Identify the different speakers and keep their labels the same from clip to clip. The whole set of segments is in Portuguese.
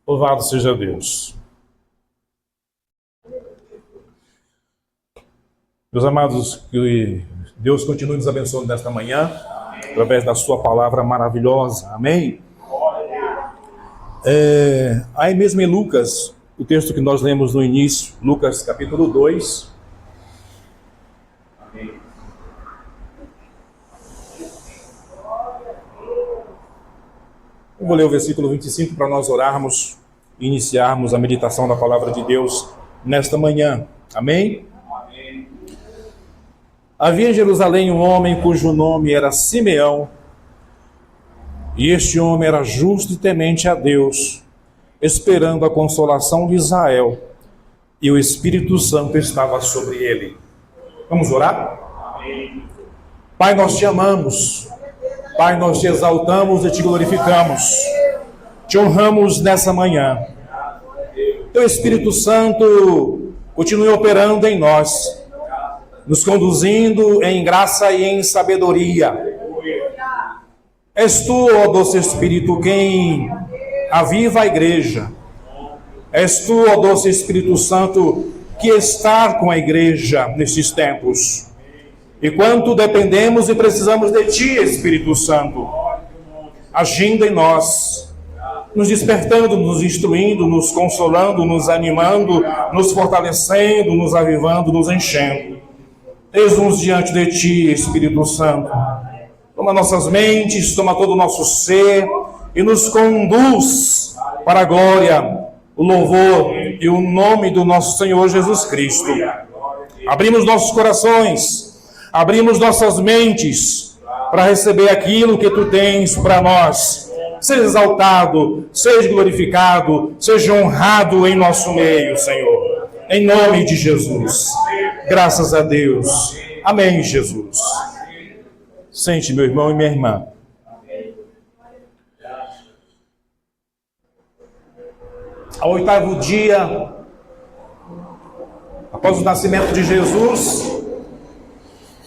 Speaker 1: Louvado seja Deus. Meus amados, que Deus continue nos abençoando nesta manhã, através da sua palavra maravilhosa. Amém? Aí mesmo em Lucas, o texto que nós lemos no início, Lucas capítulo 2. Eu vou ler o versículo 25 para nós orarmos e iniciarmos a meditação da palavra de Deus nesta manhã. Amém? Amém. Havia em Jerusalém um homem cujo nome era Simeão, e este homem era justo e temente a Deus, esperando a consolação de Israel, e o Espírito Santo estava sobre ele. Vamos orar? Amém. Pai, nós te amamos. Pai, nós te exaltamos e te glorificamos. Te honramos nessa manhã. Teu Espírito Santo continue operando em nós, nos conduzindo em graça e em sabedoria. És tu, ó doce Espírito, quem aviva a igreja. És tu, ó doce Espírito Santo, que está com a igreja nesses tempos. E quanto dependemos e precisamos de Ti, Espírito Santo, agindo em nós, nos despertando, nos instruindo, nos consolando, nos animando, nos fortalecendo, nos avivando, nos enchendo. Eis-nos diante de Ti, Espírito Santo. Toma nossas mentes, toma todo o nosso ser e nos conduz para a glória, o louvor e o nome do nosso Senhor Jesus Cristo. Abrimos nossos corações, abrimos nossas mentes para receber aquilo que Tu tens para nós. Seja exaltado, seja glorificado, seja honrado em nosso meio, Senhor. Em nome de Jesus. Graças a Deus. Amém, Jesus. Sente, meu irmão e minha irmã. Ao 8º dia, após o nascimento de Jesus,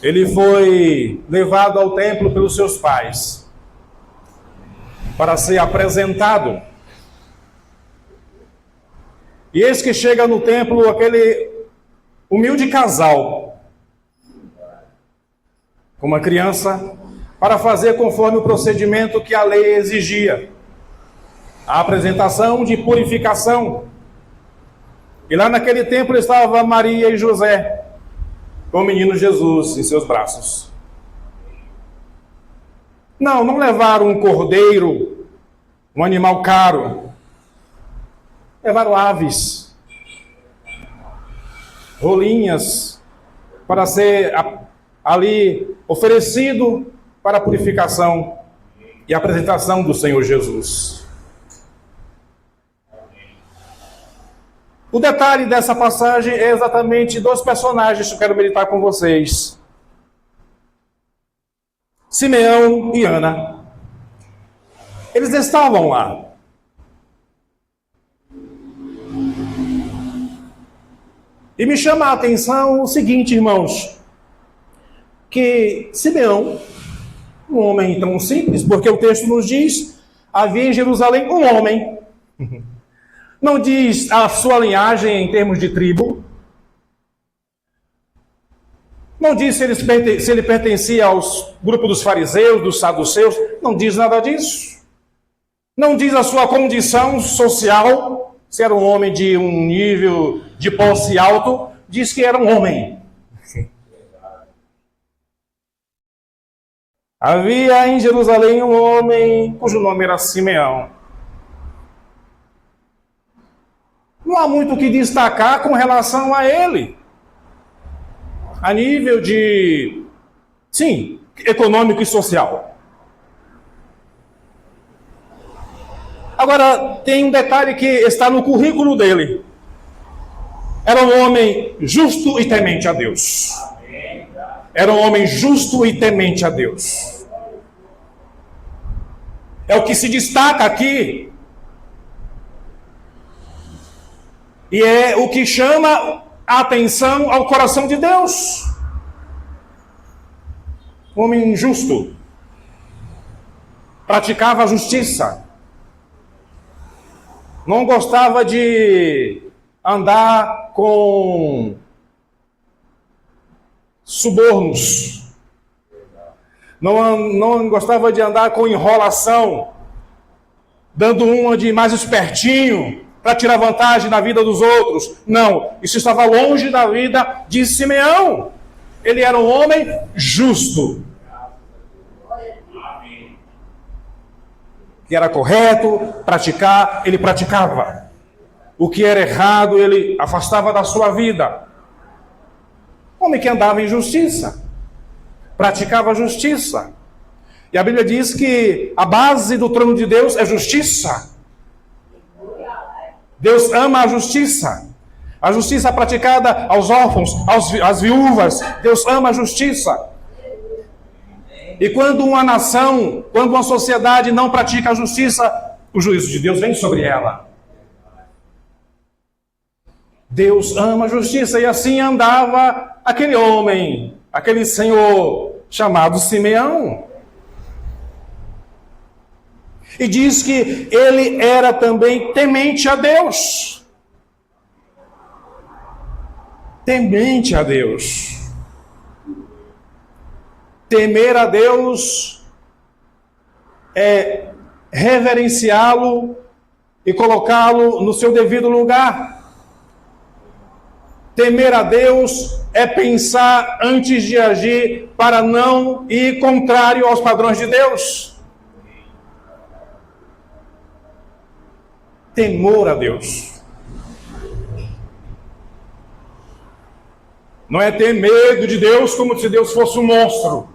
Speaker 1: ele foi levado ao templo pelos seus pais para ser apresentado. E eis que chega no templo aquele humilde casal com uma criança para fazer conforme o procedimento que a lei exigia. A apresentação de purificação. E lá naquele templo estava Maria e José, com o menino Jesus em seus braços. Não levaram um cordeiro, um animal caro. Levaram aves, rolinhas, para ser ali oferecido para a purificação e a apresentação do Senhor Jesus. O detalhe dessa passagem é exatamente dois personagens que eu quero meditar com vocês. Simeão e Ana. Eles estavam lá. E me chama a atenção o seguinte, irmãos, que Simeão, um homem tão simples, porque o texto nos diz, havia em Jerusalém um homem. Não diz a sua linhagem em termos de tribo. Não diz se ele pertencia aos grupos dos fariseus, dos saduceus. Não diz nada disso. Não diz a sua condição social, se era um homem de um nível de posse alto. Diz que era um homem. Havia em Jerusalém um homem cujo nome era Simeão. Não há muito o que destacar com relação a ele. A nível de, sim, econômico e social. Agora, tem um detalhe que está no currículo dele. Era um homem justo e temente a Deus. Era um homem justo e temente a Deus. É o que se destaca aqui. E é o que chama a atenção ao coração de Deus. Um homem justo. praticava a justiça, não gostava de andar com subornos, não gostava de andar com enrolação, dando uma de mais espertinho para tirar vantagem na vida dos outros. Não, isso estava longe da vida de Simeão. Ele era um homem justo, que era correto praticar, ele praticava. O que era errado, ele afastava da sua vida. Homem que andava em justiça, praticava justiça. E a Bíblia diz que a base do trono de Deus é justiça. Deus ama a justiça. A justiça praticada aos órfãos, às viúvas. Deus ama a justiça. E quando uma nação, quando uma sociedade não pratica a justiça, o juízo de Deus vem sobre ela. Deus ama a justiça. E assim andava aquele homem, aquele senhor chamado Simeão. E diz que ele era também temente a Deus. Temente a Deus. Temer a Deus é reverenciá-lo e colocá-lo no seu devido lugar. Temer a Deus é pensar antes de agir para não ir contrário aos padrões de Deus. Temor a Deus. Não é ter medo de Deus como se Deus fosse um monstro.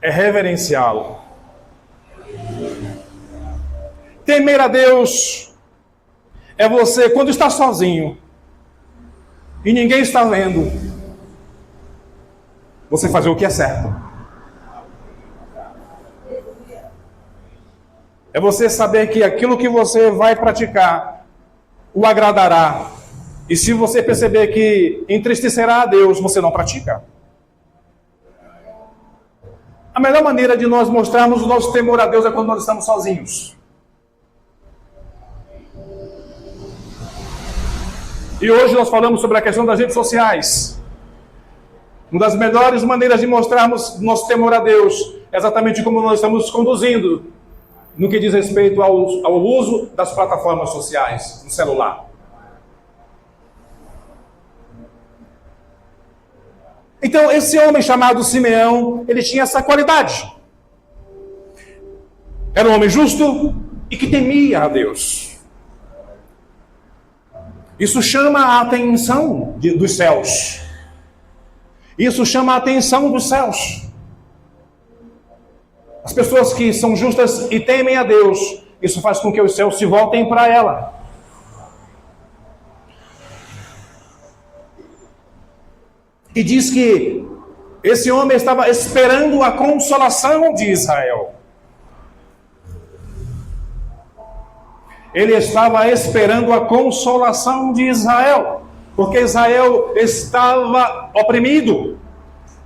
Speaker 1: É reverenciá-lo. Temer a Deus é você, quando está sozinho e ninguém está vendo, você fazer o que é certo. É você saber que aquilo que você vai praticar o agradará. E se você perceber que entristecerá a Deus, você não pratica. A melhor maneira de nós mostrarmos o nosso temor a Deus é quando nós estamos sozinhos. E hoje nós falamos sobre a questão das redes sociais. Uma das melhores maneiras de mostrarmos nosso temor a Deus é exatamente como nós estamos conduzindo no que diz respeito ao uso das plataformas sociais, no celular. Então, esse homem chamado Simeão, ele tinha essa qualidade. Era um homem justo e que temia a Deus. Isso chama a atenção dos céus. Isso chama a atenção dos céus. As pessoas que são justas e temem a Deus, isso faz com que os céus se voltem para ela. E diz que esse homem estava esperando a consolação de Israel. Ele estava esperando a consolação de Israel, porque Israel estava oprimido.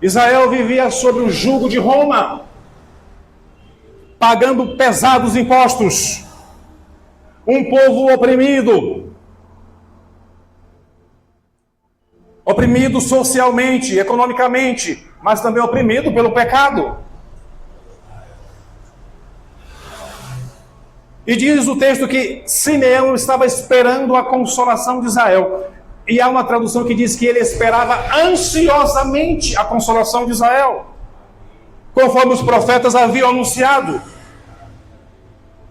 Speaker 1: Israel vivia sob o jugo de Roma, pagando pesados impostos. Um povo oprimido. Oprimido socialmente, economicamente, mas também oprimido pelo pecado. E diz o texto que Simeão estava esperando a consolação de Israel. E há uma tradução que diz que ele esperava ansiosamente a consolação de Israel, conforme os profetas haviam anunciado,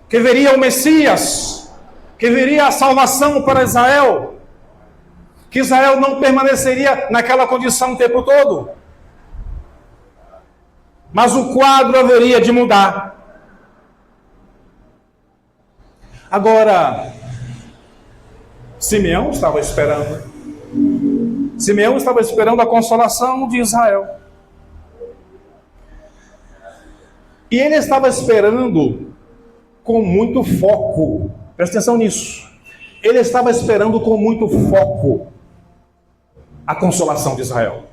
Speaker 1: que viria o Messias, que viria a salvação para Israel, que Israel não permaneceria naquela condição o tempo todo, mas o quadro haveria de mudar. Agora, Simeão estava esperando. Simeão estava esperando a consolação de Israel. E ele estava esperando com muito foco. Presta atenção nisso. Ele estava esperando com muito foco a consolação de Israel.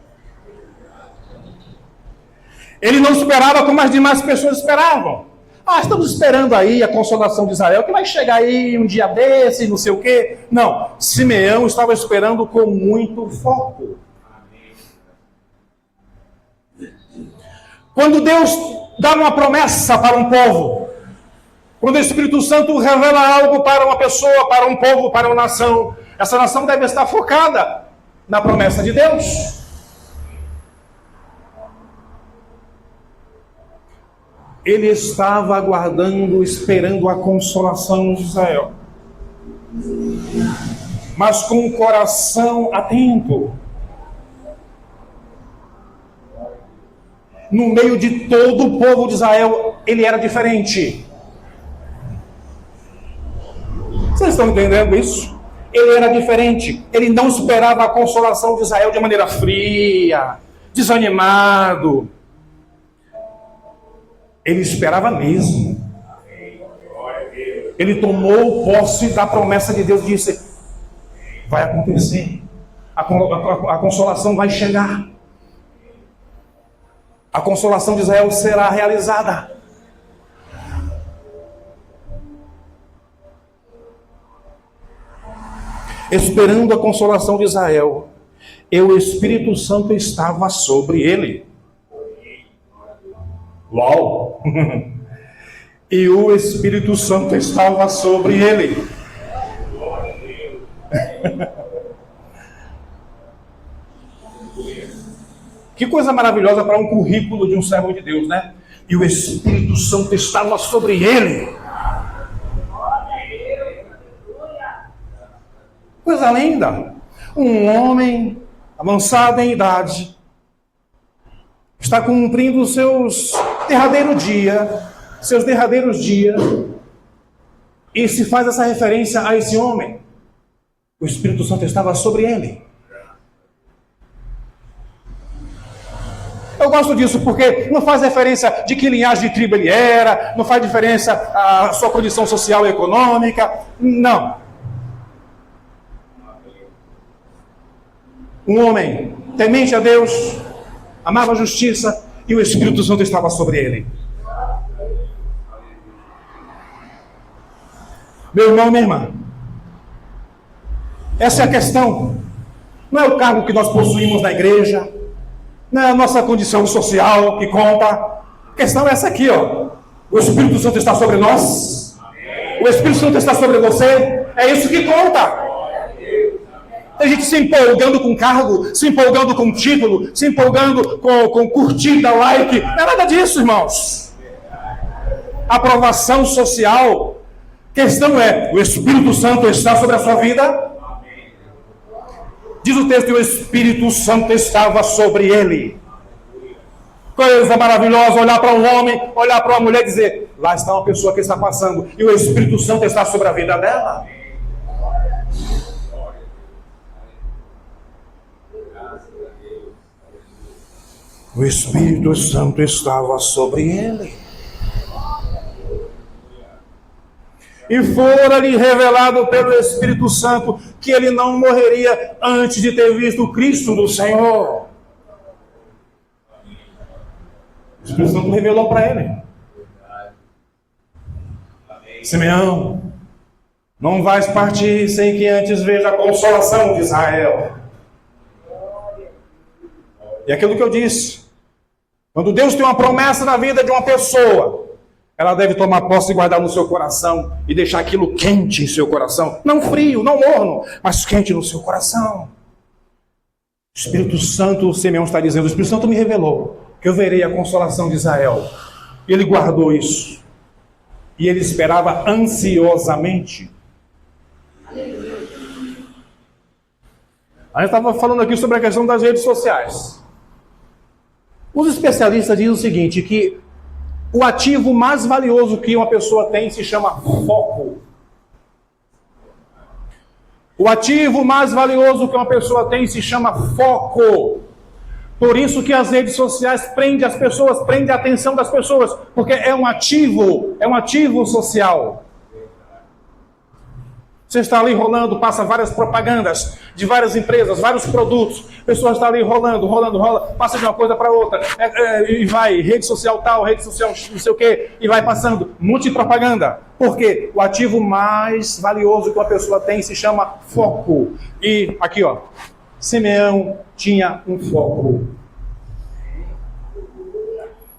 Speaker 1: Ele não esperava como as demais pessoas esperavam. Estamos esperando aí a consolação de Israel, que vai chegar aí um dia desse, não sei o quê. Não, Simeão estava esperando com muito foco. Quando Deus dá uma promessa para um povo, quando o Espírito Santo revela algo para uma pessoa, para um povo, para uma nação, essa nação deve estar focada na promessa de Deus. Ele estava aguardando, esperando a consolação de Israel, mas com o coração atento. No meio de todo o povo de Israel, ele era diferente. Vocês estão entendendo isso? Ele era diferente. Ele não esperava a consolação de Israel de maneira fria, desanimado. Ele esperava mesmo. Ele tomou posse da promessa de Deus e disse: vai acontecer. A consolação vai chegar. A consolação de Israel será realizada. Esperando a consolação de Israel, e o Espírito Santo estava sobre ele. Uau! E o Espírito Santo estava sobre ele. Que coisa maravilhosa para um currículo de um servo de Deus, né? E o Espírito Santo estava sobre ele. Coisa linda. Um homem avançado em idade está cumprindo os seus derradeiros dias, e se faz essa referência a esse homem. O Espírito Santo estava sobre ele. Eu gosto disso porque não faz referência de que linhagem de tribo ele era, não faz diferença a sua condição social e econômica, não. Um homem temente a Deus, amava a justiça, e o Espírito Santo estava sobre ele. Meu irmão e minha irmã, essa é a questão. Não é o cargo que nós possuímos na igreja, não é a nossa condição social que conta. A questão é essa aqui, ó. O Espírito Santo está sobre nós. O Espírito Santo está sobre você. É isso que conta. Tem gente se empolgando com cargo, se empolgando com título, se empolgando com curtida, like. Não é nada disso, irmãos. Aprovação social. A questão é, o Espírito Santo está sobre a sua vida? Diz o texto que o Espírito Santo estava sobre ele. Coisa maravilhosa, olhar para um homem, olhar para uma mulher e dizer: lá está uma pessoa que está passando, e o Espírito Santo está sobre a vida dela. O Espírito Santo estava sobre ele. E fora-lhe revelado pelo Espírito Santo que ele não morreria antes de ter visto o Cristo do Senhor. O Espírito Santo revelou para ele: Simeão, não vais partir sem que antes veja a consolação de Israel. E aquilo que eu disse, quando Deus tem uma promessa na vida de uma pessoa, ela deve tomar posse e guardar no seu coração e deixar aquilo quente em seu coração. Não frio, não morno, mas quente no seu coração. O Espírito Santo, o Simeão está dizendo, o Espírito Santo me revelou que eu verei a consolação de Israel. E ele guardou isso. E ele esperava ansiosamente. A gente estava falando aqui sobre a questão das redes sociais. Os especialistas dizem o seguinte, que o ativo mais valioso que uma pessoa tem se chama foco. O ativo mais valioso que uma pessoa tem se chama foco. Por isso que as redes sociais prendem as pessoas, prendem a atenção das pessoas, porque é um ativo social. Você está ali rolando, passa várias propagandas de várias empresas, vários produtos. A pessoa está ali rolando, passa de uma coisa para outra. E vai, rede social tal, rede social não sei o quê, e vai passando. Um monte de propaganda. Por quê? O ativo mais valioso que uma pessoa tem se chama foco. E aqui, ó, Simeão tinha um foco.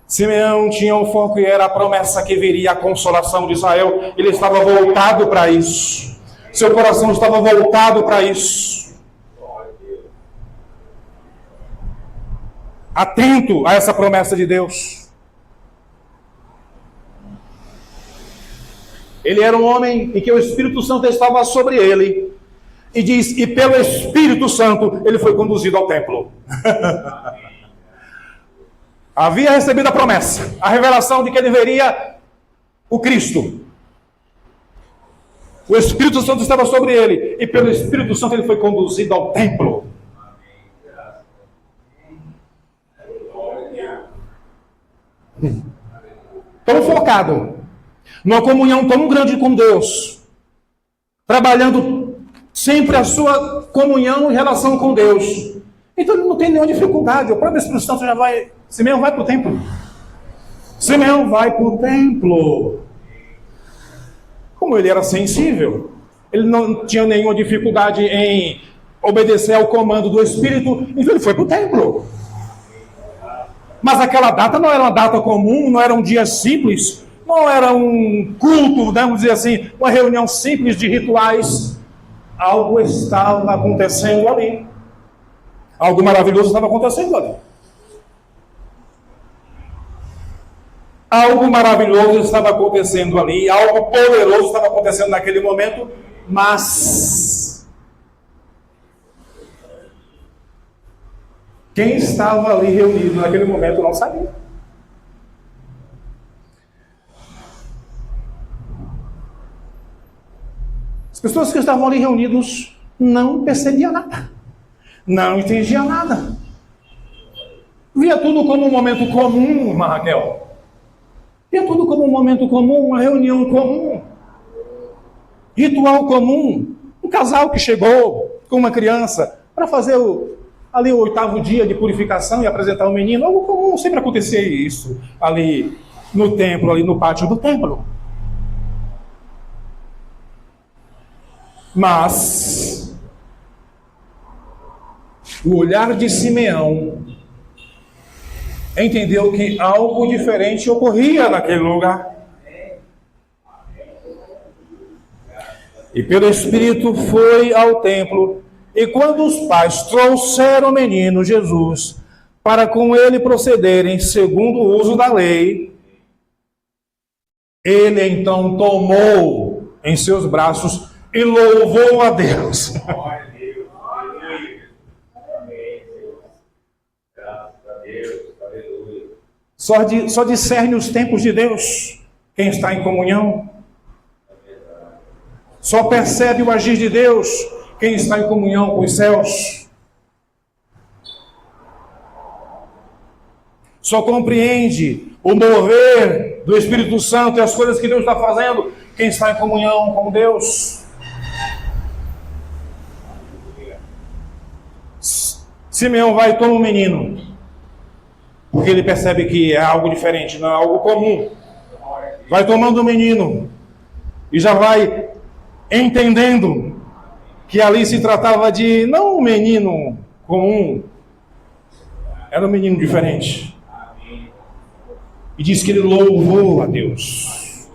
Speaker 1: Simeão tinha um foco e era a promessa que viria a consolação de Israel. Ele estava voltado para isso. Seu coração estava voltado para isso. Atento a essa promessa de Deus. Ele era um homem em que o Espírito Santo estava sobre ele. E diz, e pelo Espírito Santo ele foi conduzido ao templo. Havia recebido a promessa, a revelação de que ele veria o Cristo. O Espírito Santo estava sobre ele, e pelo Espírito Santo ele foi conduzido ao templo. Tão focado, numa comunhão tão grande com Deus, trabalhando sempre a sua comunhão em relação com Deus. Então ele não tem nenhuma dificuldade. O próprio Espírito Santo já vai. Simeão vai para o templo. Simeão vai para o templo. Como ele era sensível, ele não tinha nenhuma dificuldade em obedecer ao comando do Espírito, então ele foi para o templo. Mas aquela data não era uma data comum, não era um dia simples, não era um culto, vamos dizer assim, uma reunião simples de rituais. Algo estava acontecendo ali. Algo maravilhoso estava acontecendo ali. Algo maravilhoso estava acontecendo ali, algo poderoso estava acontecendo naquele momento, mas quem estava ali reunido naquele momento não sabia. As pessoas que estavam ali reunidos não percebiam nada, não entendiam nada. Via tudo como um momento comum, irmã Raquel. Via tudo como um momento comum, uma reunião comum, ritual comum. Um casal que chegou com uma criança para fazer ali o 8º dia de purificação e apresentar o menino. Algo comum, sempre acontecia isso ali no templo, ali no pátio do templo. Mas o olhar de Simeão entendeu que algo diferente ocorria naquele lugar. E pelo Espírito foi ao templo, e quando os pais trouxeram o menino Jesus, para com ele procederem segundo o uso da lei, ele então tomou em seus braços e louvou a Deus. Só discerne os tempos de Deus quem está em comunhão. Só percebe o agir de Deus quem está em comunhão com os céus. Só compreende o mover do Espírito Santo e as coisas que Deus está fazendo quem está em comunhão com Deus. Simeão vai e toma um menino, porque ele percebe que é algo diferente, não é algo comum. Vai tomando o menino e já vai entendendo que ali se tratava de não um menino comum, era um menino diferente. E diz que ele louvou a Deus,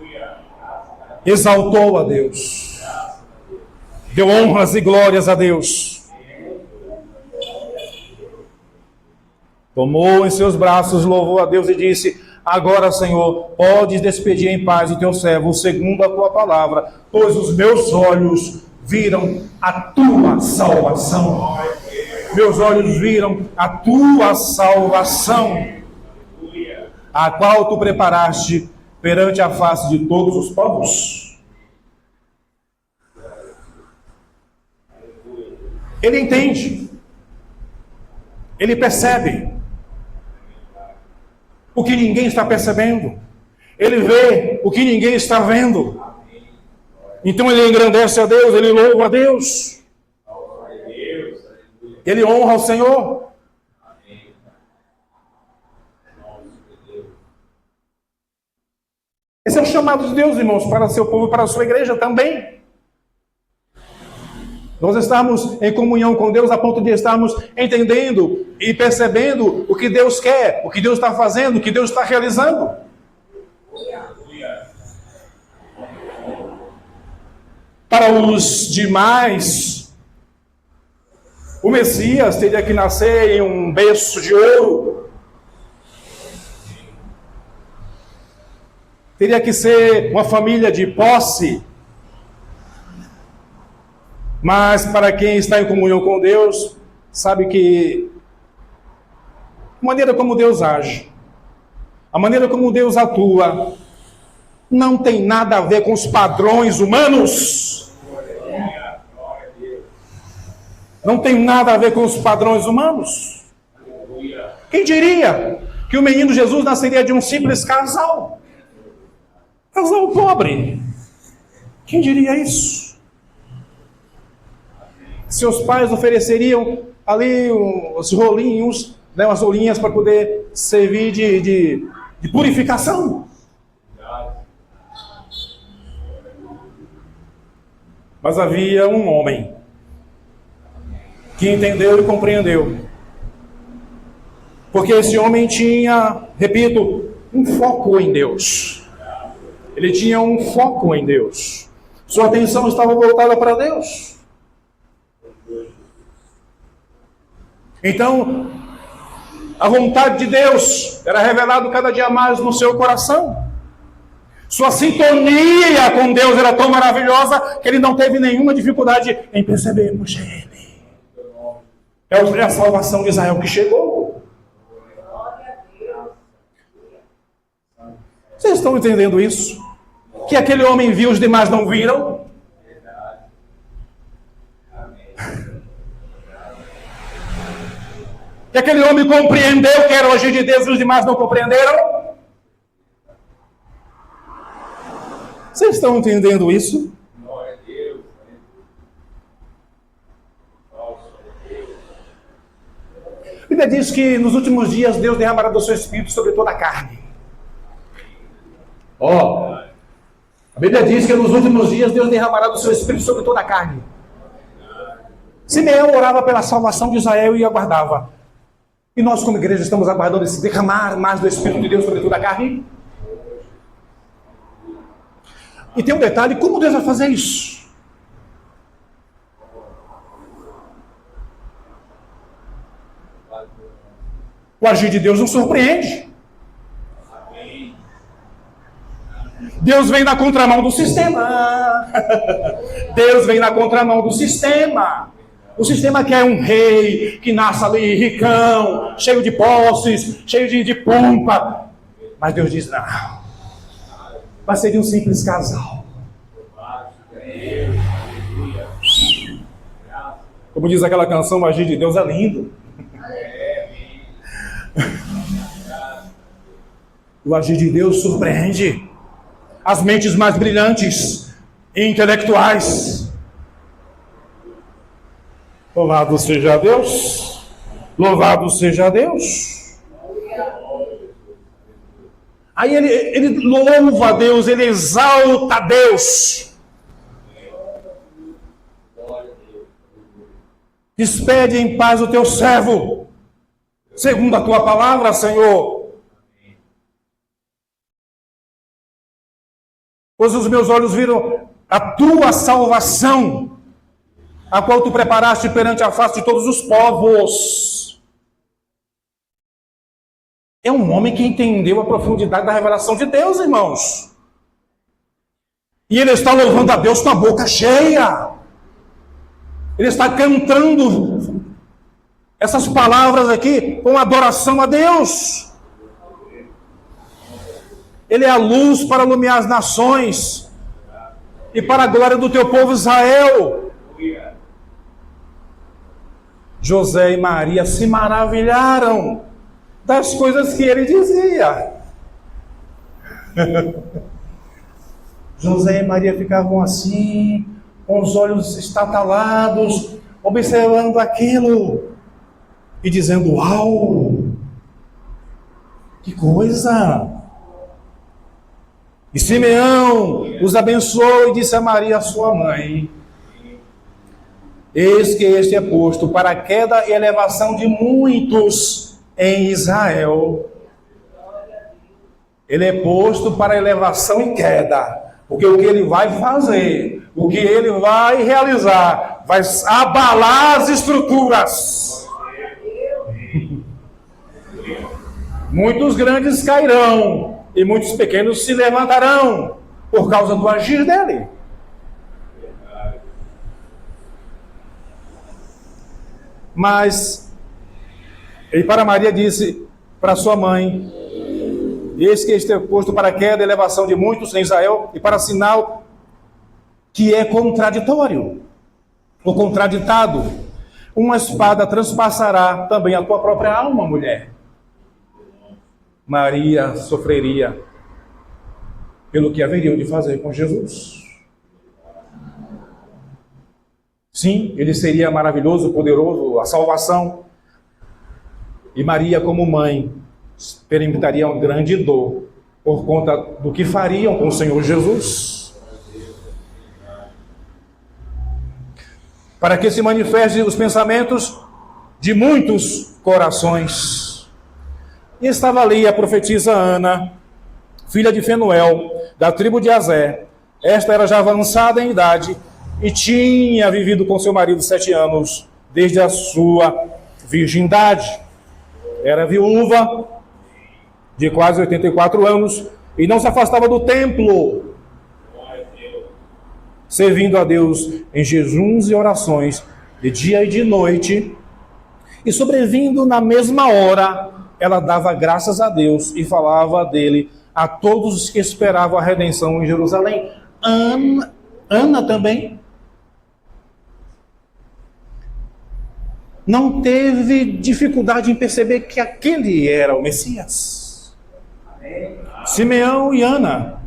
Speaker 1: exaltou a Deus, deu honras e glórias a Deus. Tomou em seus braços, louvou a Deus e disse: agora, Senhor, podes despedir em paz o teu servo, segundo a tua palavra, pois os meus olhos viram a tua salvação. Meus olhos viram a tua salvação, a qual tu preparaste perante a face de todos os povos. Ele entende, ele percebe o que ninguém está percebendo, ele vê o que ninguém está vendo. Então ele engrandece a Deus, ele louva a Deus. Ele honra o Senhor. Esse é o chamado de Deus, irmãos, para o seu povo, para a sua igreja também. Nós estamos em comunhão com Deus a ponto de estarmos entendendo e percebendo o que Deus quer, o que Deus está fazendo, o que Deus está realizando. Para os demais, o Messias teria que nascer em um berço de ouro. Teria que ser uma família de posse. Mas para quem está em comunhão com Deus, sabe que a maneira como Deus age, a maneira como Deus atua, não tem nada a ver com os padrões humanos. Não tem nada a ver com os padrões humanos. Quem diria que o menino Jesus nasceria de um simples casal? Casal pobre. Quem diria isso? Seus pais ofereceriam ali os rolinhos, né, umas rolinhas para poder servir de purificação. Mas havia um homem que entendeu e compreendeu. Porque esse homem tinha, repito, um foco em Deus. Ele tinha um foco em Deus. Sua atenção estava voltada para Deus. Então, a vontade de Deus era revelada cada dia mais no seu coração. Sua sintonia com Deus era tão maravilhosa que ele não teve nenhuma dificuldade em perceber, puxa, ele é a salvação de Israel que chegou. Vocês estão entendendo isso? Que aquele homem viu, os demais não viram? Que aquele homem compreendeu que era o agir de Deus e os demais não compreenderam? Vocês estão entendendo isso? A Bíblia diz que nos últimos dias Deus derramará do seu Espírito sobre toda a carne. A Bíblia diz que nos últimos dias Deus derramará do seu Espírito sobre toda a carne. Simeão orava pela salvação de Israel e aguardava. E nós, como igreja, estamos aguardando esse derramar mais do Espírito de Deus sobre toda a carne? E tem um detalhe, como Deus vai fazer isso? O agir de Deus não surpreende. Deus vem na contramão do sistema. Deus vem na contramão do sistema. O sistema quer um rei que nasce ali ricão, cheio de posses, cheio de pompa. Mas Deus diz, não. Vai ser de um simples casal. Como diz aquela canção, o agir de Deus é lindo. O agir de Deus surpreende as mentes mais brilhantes e intelectuais. Louvado seja Deus. Louvado seja Deus. Aí ele louva a Deus, ele exalta a Deus. Despede em paz o teu servo, segundo a tua palavra, Senhor. Pois os meus olhos viram a tua salvação, a qual tu preparaste perante a face de todos os povos. É um homem que entendeu a profundidade da revelação de Deus, irmãos. E ele está louvando a Deus com a boca cheia. Ele está cantando essas palavras aqui com adoração a Deus. Ele é a luz para iluminar as nações e para a glória do teu povo Israel. José e Maria se maravilharam das coisas que ele dizia. José e Maria ficavam assim, com os olhos estatalados, observando aquilo e dizendo: uau, que coisa! E Simeão os abençoou e disse a Maria, sua mãe: eis que este é posto para a queda e elevação de muitos em Israel. Ele é posto para elevação e queda, porque o que ele vai fazer, o que ele vai realizar, vai abalar as estruturas. Muitos grandes cairão e muitos pequenos se levantarão por causa do agir dele. Mas, e para Maria disse para sua mãe: eis que este é posto para a queda e elevação de muitos em Israel, e para sinal que é contraditório, ou contraditado. Uma espada transpassará também a tua própria alma, mulher. Maria sofreria pelo que haveriam de fazer com Jesus. Sim, ele seria maravilhoso, poderoso, a salvação. E Maria, como mãe, experimentaria uma grande dor por conta do que fariam com o Senhor Jesus. Para que se manifestem os pensamentos de muitos corações. E estava ali a profetisa Ana, filha de Fenuel, da tribo de Azé. Esta era já avançada em idade e tinha vivido com seu marido 7 anos, desde a sua virgindade. Era viúva, de quase 84 anos, e não se afastava do templo, servindo a Deus em jejuns e orações, de dia e de noite. E sobrevindo na mesma hora, ela dava graças a Deus e falava dele a todos os que esperavam a redenção em Jerusalém. Ana também não teve dificuldade em perceber que aquele era o Messias. Simeão e Ana.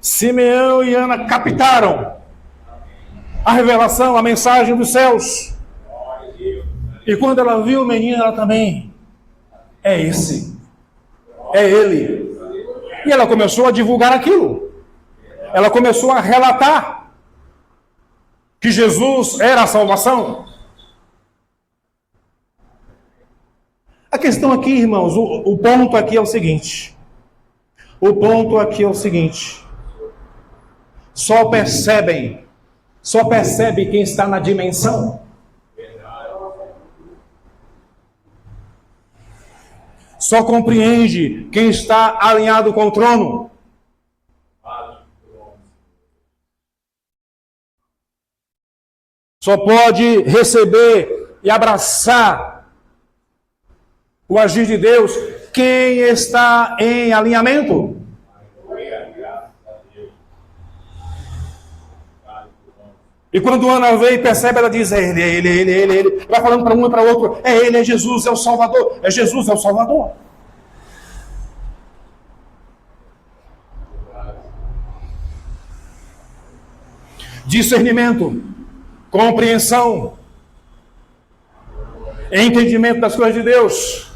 Speaker 1: Simeão e Ana captaram a revelação, a mensagem dos céus. E quando ela viu o menino, ela também: é esse, é ele. E ela começou a divulgar aquilo. Ela começou a relatar que Jesus era a salvação. A questão aqui, irmãos, o ponto aqui é o seguinte. O ponto aqui é o seguinte. Só percebe quem está na dimensão. Só compreende quem está alinhado com o trono. Só pode receber e abraçar o agir de Deus quem está em alinhamento. E quando Ana vê e percebe, ela diz: é ele. Vai falando para um e para outro: é ele, é Jesus, é o Salvador. É Jesus, é o Salvador. Discernimento, compreensão, entendimento das coisas de Deus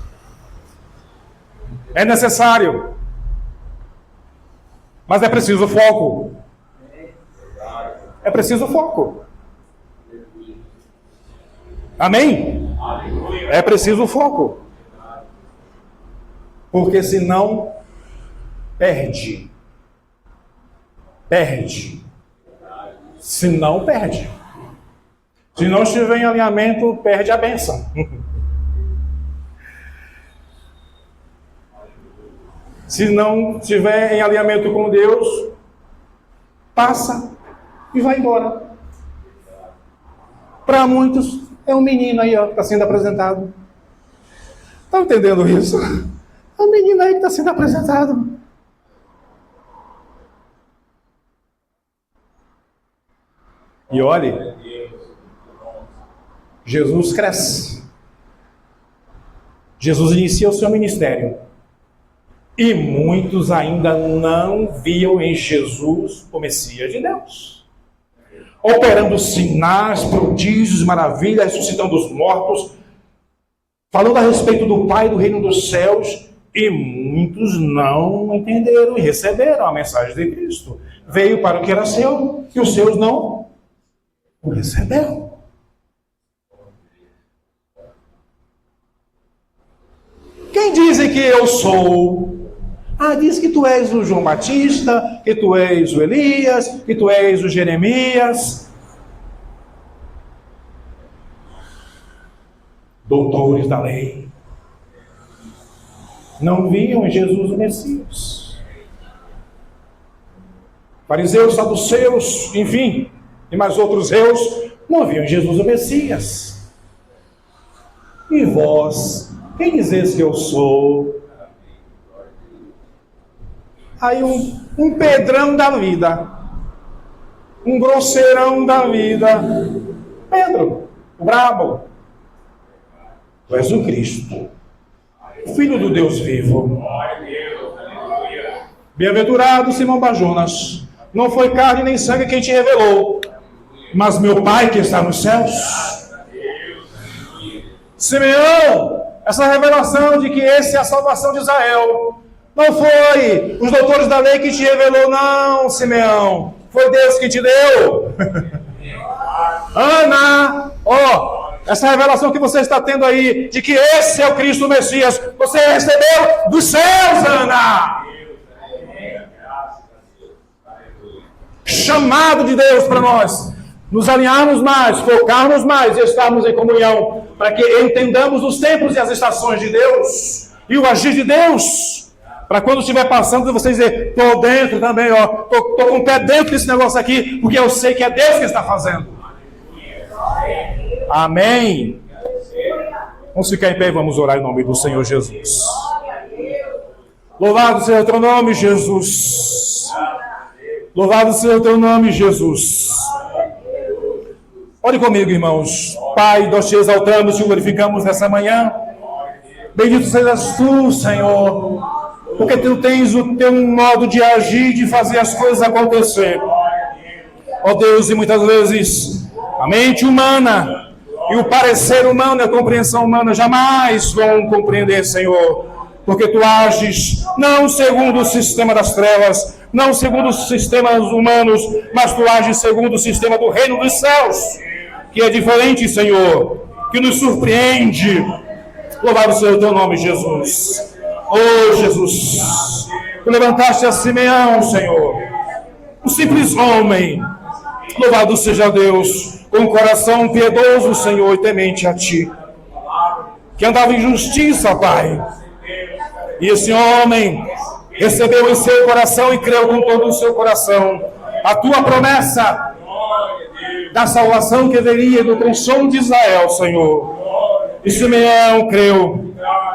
Speaker 1: é necessário, mas é preciso foco. É preciso foco. Amém? É preciso foco. Porque senão perde. Se não perde. Se não estiver em alinhamento, perde a bênção. Se não estiver em alinhamento com Deus, passa e vai embora. Para muitos, é um menino aí, ó, que está sendo apresentado. Estão entendendo isso? É um menino aí que está sendo apresentado. E olhe, Jesus cresce. Jesus inicia o seu ministério. E muitos ainda não viam em Jesus o Messias de Deus, operando sinais, prodígios, maravilhas, ressuscitando os mortos, falando a respeito do Pai do reino dos céus, e muitos não entenderam e receberam a mensagem de Cristo. Veio para o que era seu, e os seus não o receberam. Quem dizem que eu sou? Diz que tu és o João Batista, que tu és o Elias, que tu és o Jeremias. Doutores da lei. Não viam em Jesus o Messias. Fariseus, saduceus, enfim, e mais outros reus, não viam em Jesus o Messias. E vós, quem dizeis que eu sou? Aí um pedrão da vida, um grosseirão da vida, Pedro, o brabo, tu és o Cristo, o Filho do Deus vivo. Bem-aventurado Simão Barjonas, não foi carne nem sangue quem te revelou, mas meu Pai que está nos céus. Simeão, essa revelação de que essa é a salvação de Israel, não foi os doutores da lei que te revelou, não, Simeão. Foi Deus que te deu. Ana, essa revelação que você está tendo aí, de que esse é o Cristo Messias, você recebeu dos céus, Ana. Chamado de Deus para nós nos alinharmos mais, focarmos mais e estarmos em comunhão, para que entendamos os tempos e as estações de Deus e o agir de Deus. Para quando estiver passando, você dizer, estou dentro também, estou com o pé dentro desse negócio aqui, porque eu sei que é Deus que está fazendo. Amém. Vamos ficar em pé e vamos orar em nome do Senhor Jesus. Louvado seja o teu nome, Jesus. Louvado seja o teu nome, Jesus. Ore comigo, irmãos. Pai, nós te exaltamos, te glorificamos nessa manhã. Bendito sejas tu, Senhor, porque tu tens o teu modo de agir, de fazer as coisas acontecer. Ó Deus, e muitas vezes a mente humana e o parecer humano e a compreensão humana jamais vão compreender, Senhor, porque tu ages não segundo o sistema das trevas, não segundo os sistemas humanos, mas tu ages segundo o sistema do reino dos céus, que é diferente, Senhor, que nos surpreende. Louvado seja o teu nome, Jesus. Oh, Jesus, tu levantaste a Simeão, Senhor, um simples homem, louvado seja Deus, com um coração piedoso, Senhor, e temente a Ti, que andava em justiça, Pai, e esse homem recebeu em seu coração e creu com todo o seu coração a Tua promessa da salvação que viria do consolo de Israel, Senhor, e Simeão creu.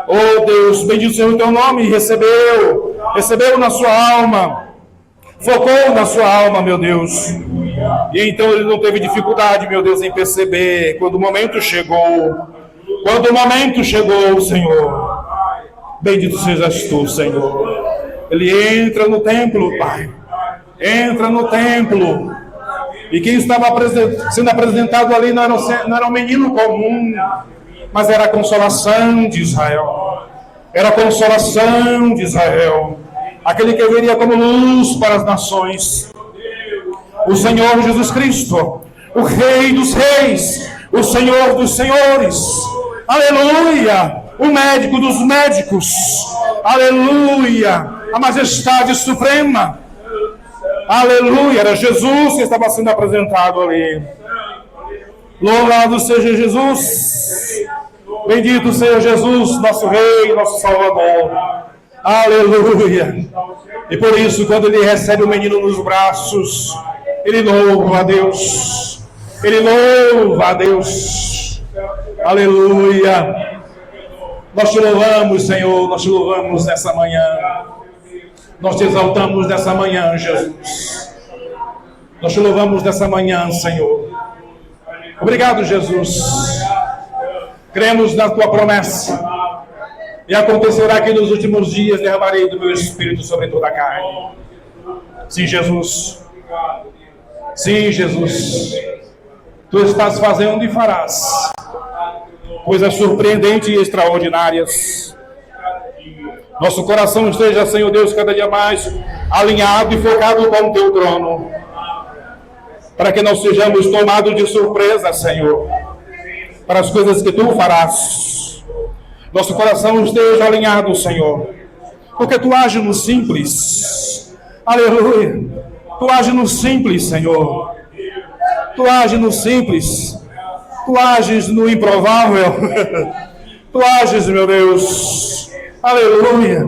Speaker 1: Oh Deus, bendito seja o teu nome, recebeu na sua alma, focou na sua alma, meu Deus, e então ele não teve dificuldade, meu Deus, em perceber quando o momento chegou, Senhor, bendito sejas tu, Senhor. Ele entra no templo, Pai, entra no templo, e quem estava sendo apresentado ali não era um menino comum, mas era a consolação de Israel. Era a consolação de Israel. Aquele que viria como luz para as nações. O Senhor Jesus Cristo, o Rei dos Reis, o Senhor dos Senhores. Aleluia! O médico dos médicos. Aleluia! A majestade suprema. Aleluia! Era Jesus que estava sendo apresentado ali. Louvado seja Jesus. Bendito seja Jesus, nosso Rei, nosso Salvador. Aleluia. E por isso, quando ele recebe o menino nos braços, ele louva a Deus. Ele louva a Deus. Aleluia. Nós te louvamos, Senhor. Nós te louvamos nessa manhã. Nós te exaltamos nessa manhã, Jesus. Nós te louvamos nessa manhã, Senhor. Obrigado, Jesus. Cremos na tua promessa. E acontecerá que nos últimos dias derramarei do meu Espírito sobre toda a carne. Sim, Jesus. Sim, Jesus. Tu estás fazendo e farás coisas surpreendentes e extraordinárias. Nosso coração esteja, Senhor Deus, cada dia mais alinhado e focado com o teu trono, para que não sejamos tomados de surpresa, Senhor, para as coisas que tu farás. Nosso coração esteja alinhado, Senhor, porque tu ages no simples. Aleluia. Tu ages no simples, Senhor. Tu ages no simples. Tu ages no improvável. Tu ages, meu Deus. Aleluia.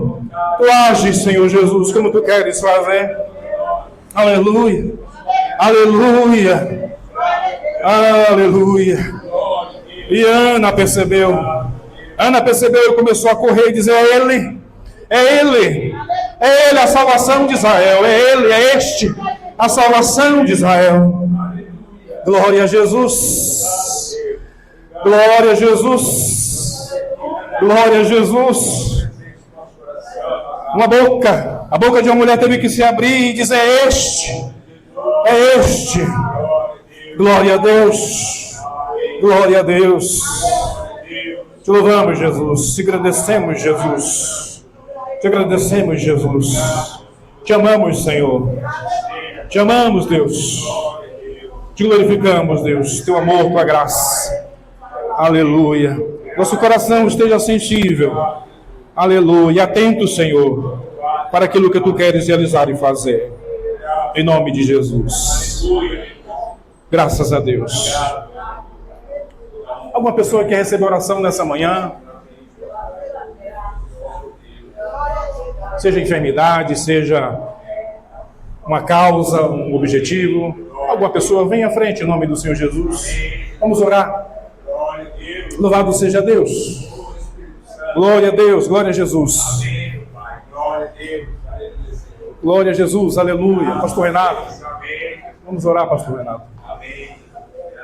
Speaker 1: Tu ages, Senhor Jesus, como tu queres fazer. Aleluia. Aleluia. Aleluia. E Ana percebeu. Ana percebeu e começou a correr e dizer: é Ele. É Ele. É Ele a salvação de Israel. É Ele, é este a salvação de Israel. Glória a Jesus. Glória a Jesus. Glória a Jesus. A boca de uma mulher teve que se abrir e dizer: é este. É este. Glória a Deus. Glória a Deus. Te louvamos, Jesus. Te agradecemos, Jesus. Te agradecemos, Jesus. Te amamos, Senhor. Te amamos, Deus. Te glorificamos, Deus. Teu amor, tua graça. Aleluia. Nosso coração esteja sensível. Aleluia. Atento, Senhor, para aquilo que tu queres realizar e fazer. Em nome de Jesus. Graças a Deus. Alguma pessoa quer receber oração nessa manhã? Seja enfermidade, seja uma causa, um objetivo. Alguma pessoa, vem à frente em nome do Senhor Jesus. Vamos orar. Louvado seja Deus. Glória a Deus, glória a Jesus. Glória a Jesus, aleluia. Pastor Renato. Vamos orar, Pastor Renato.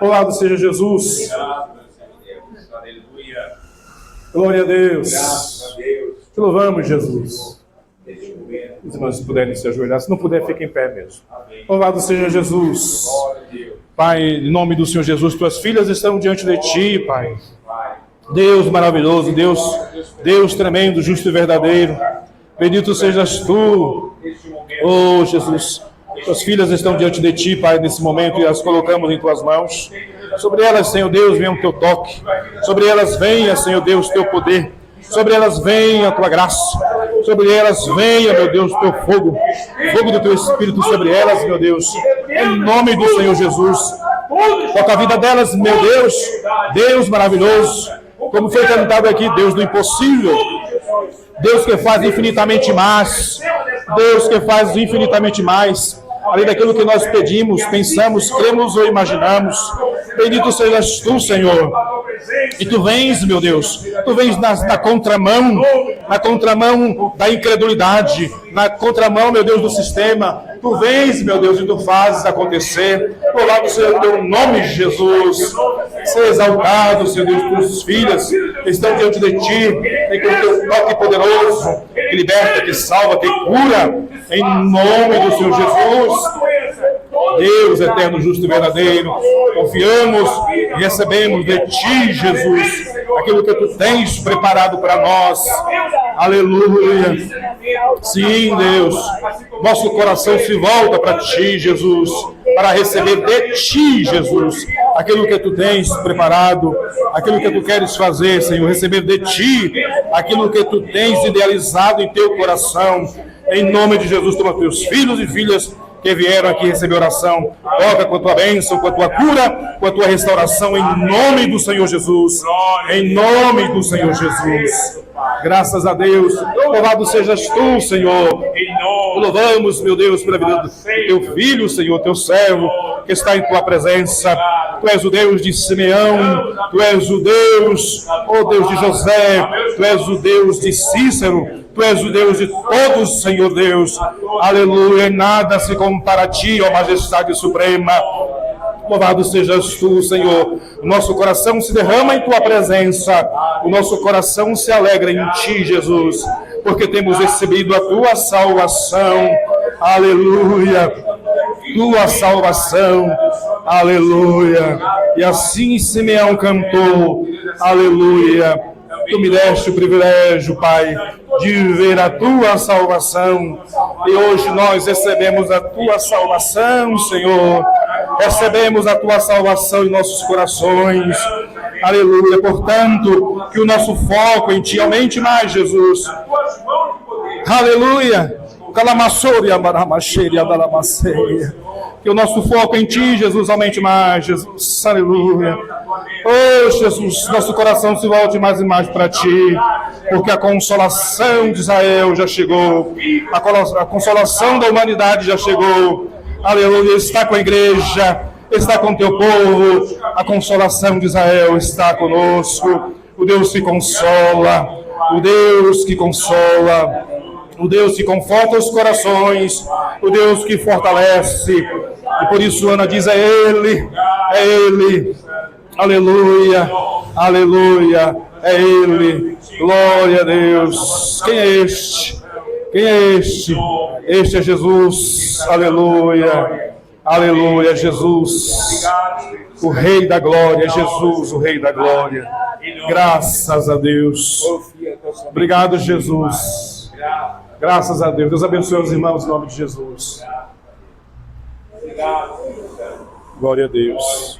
Speaker 1: Louvado seja Jesus. Glória a Deus. Te louvamos, Jesus. Os irmãos, se puderem se ajoelhar, se não puder, fique em pé mesmo. Louvado seja Jesus. Pai, em nome do Senhor Jesus, tuas filhas estão diante de ti, Pai. Deus maravilhoso, Deus tremendo, justo e verdadeiro. Bendito sejas tu, oh Jesus. Tuas filhas estão diante de ti, Pai, nesse momento, e as colocamos em tuas mãos. Sobre elas, Senhor Deus, venha o teu toque. Sobre elas venha, Senhor Deus, teu poder. Sobre elas venha a tua graça. Sobre elas venha, meu Deus, teu fogo. Fogo do teu Espírito sobre elas, meu Deus. Em nome do Senhor Jesus. Toca a vida delas, meu Deus. Deus maravilhoso. Como foi cantado aqui, Deus do impossível. Deus que faz infinitamente mais. Deus que faz infinitamente mais. Além daquilo que nós pedimos, pensamos, cremos ou imaginamos. Bendito sejas tu, Senhor. E tu vens, meu Deus, tu vens na contramão da incredulidade, na contramão, meu Deus, do sistema. Tu vens, meu Deus, e tu fazes acontecer. Louvado seja o teu nome, Jesus. Seja exaltado, Senhor Deus, tuas filhas que estão diante de ti, tem que o teu toque poderoso, que liberta, que salva, que cura, em nome do Senhor Jesus. Deus eterno, justo e verdadeiro, confiamos e recebemos de ti, Jesus, aquilo que tu tens preparado para nós. Aleluia. Sim, Deus, nosso coração se volta para ti, Jesus, para receber de ti, Jesus, aquilo que tu tens preparado, aquilo que tu queres fazer, Senhor, receber de ti aquilo que tu tens idealizado em teu coração. Em nome de Jesus, toma teus filhos e filhas que vieram aqui receber oração, toca com a tua bênção, com a tua cura, com a tua restauração, em nome do Senhor Jesus, em nome do Senhor Jesus. Graças a Deus, louvado sejas tu, Senhor. Louvamos, meu Deus, pela vida do teu filho, Senhor, teu servo, que está em tua presença. Tu és o Deus de Simeão, tu és o Deus, oh Deus de José, tu és o Deus de Cícero, tu és o Deus de todos, Senhor Deus. Aleluia, nada se compara a ti, ó majestade suprema. Louvado sejas tu, Senhor. O nosso coração se derrama em tua presença. O nosso coração se alegra em ti, Jesus, porque temos recebido a tua salvação. Aleluia. Tua salvação. Aleluia. E assim Simeão cantou. Aleluia. Tu me deste o privilégio, Pai, de ver a tua salvação. E hoje nós recebemos a tua salvação, Senhor. Recebemos a tua salvação em nossos corações. Aleluia. Portanto, que o nosso foco em ti aumente mais, Jesus. Aleluia. Que o nosso foco em ti, Jesus, aumente mais, Jesus. Aleluia. Oh, Jesus, nosso coração se volte mais e mais para ti, porque a consolação de Israel já chegou, a consolação da humanidade já chegou. Aleluia. Está com a igreja, está com o teu povo, a consolação de Israel está conosco. O Deus que consola, o Deus que consola, o Deus que conforta os corações, o Deus que fortalece. E por isso Ana diz, é Ele, aleluia, aleluia, é Ele, glória a Deus. Quem é este? Quem é este? Este é Jesus, aleluia, aleluia, Jesus, o Rei da Glória, Jesus, o Rei da Glória. Graças a Deus. Obrigado, Jesus. Graças a Deus. Deus abençoe os irmãos em nome de Jesus. Glória a Deus.